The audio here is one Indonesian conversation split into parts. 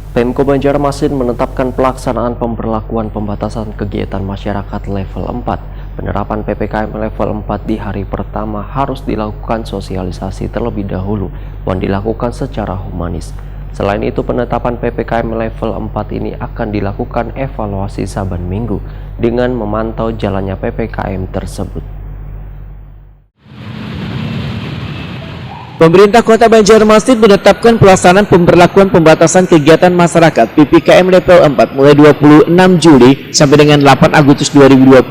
Pemko Banjarmasin menetapkan pelaksanaan pemberlakuan pembatasan kegiatan masyarakat level 4. Penerapan PPKM level 4 di hari pertama harus dilakukan sosialisasi terlebih dahulu dan dilakukan secara humanis. Selain itu, penetapan PPKM level 4 ini akan dilakukan evaluasi saban minggu dengan memantau jalannya PPKM tersebut. Pemerintah Kota Banjarmasin menetapkan pelaksanaan pemberlakuan pembatasan kegiatan masyarakat PPKM level 4 mulai 26 Juli sampai dengan 8 Agustus 2021.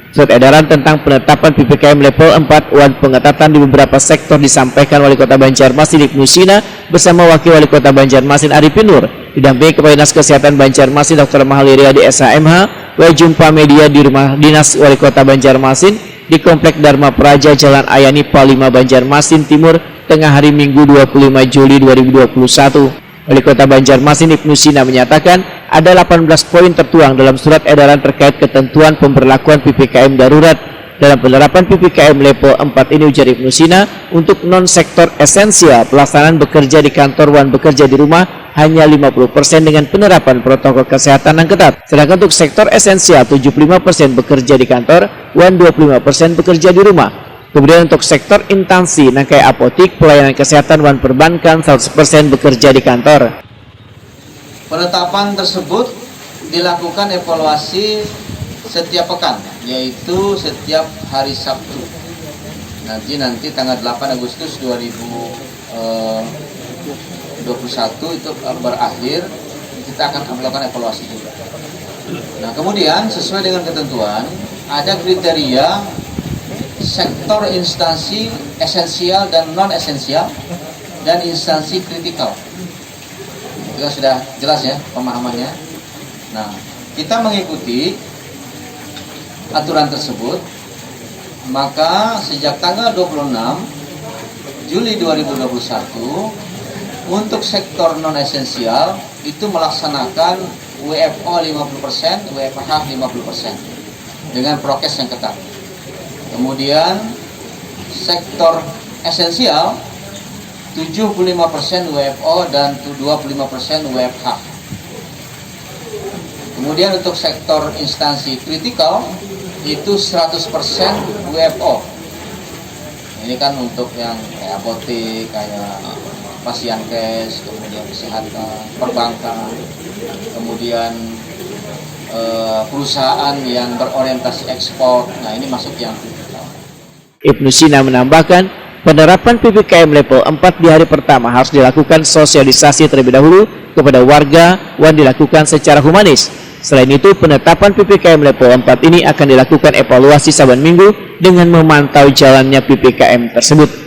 Surat edaran tentang penetapan PPKM level 4 dan pengetatan di beberapa sektor disampaikan Wali Kota Banjarmasin Ibnu Sina bersama Wakil Wali Kota Banjarmasin Arifin Nur, didampingi Kepala Dinas Kesehatan Banjarmasin Dr. Mahali Riyadi SHMH, jumpa media di Rumah Dinas Wali Kota Banjarmasin di Komplek Dharma Praja Jalan Ayani Palima Banjarmasin Timur tengah hari Minggu 25 Juli 2021. Wali Kota Banjarmasin Ibnu Sina menyatakan ada 18 poin tertuang dalam surat edaran terkait ketentuan pemberlakuan PPKM darurat. Dalam penerapan PPKM level 4 ini, ujar Ibnu Sina, untuk non-sektor esensial pelaksanaan bekerja di kantor dan bekerja di rumah hanya 50% dengan penerapan protokol kesehatan yang ketat. Sedangkan untuk sektor esensial 75% bekerja di kantor dan 25% bekerja di rumah. Kemudian untuk sektor instansi nangkai apotik, pelayanan kesehatan dan perbankan 100% bekerja di kantor. Penetapan tersebut dilakukan evaluasi setiap pekan, yaitu setiap hari Sabtu. Nanti tanggal 8 Agustus 2021 itu berakhir, kita akan melakukan evaluasi juga. Nah, kemudian sesuai dengan ketentuan ada kriteria sektor instansi esensial dan non esensial dan instansi kritikal. Itu sudah jelas ya pemahamannya. Nah, kita mengikuti aturan tersebut, maka sejak tanggal 26 Juli 2021 untuk sektor non esensial itu melaksanakan WFO 50%, WFH 50% dengan prokes yang ketat. Kemudian sektor esensial 75% WFO dan 25% WFH. Kemudian untuk sektor instansi kritikal itu 100% WFO. Ini kan untuk yang kayak apotek, kayak pasienkes, kemudian kesehatan, perbankan, kemudian perusahaan yang berorientasi ekspor. Nah, ini masuk yang kritikal. Ibnu Sina menambahkan, penerapan PPKM level 4 di hari pertama harus dilakukan sosialisasi terlebih dahulu kepada warga dan dilakukan secara humanis. Selain itu, penetapan PPKM level 4 ini akan dilakukan evaluasi saban minggu dengan memantau jalannya PPKM tersebut.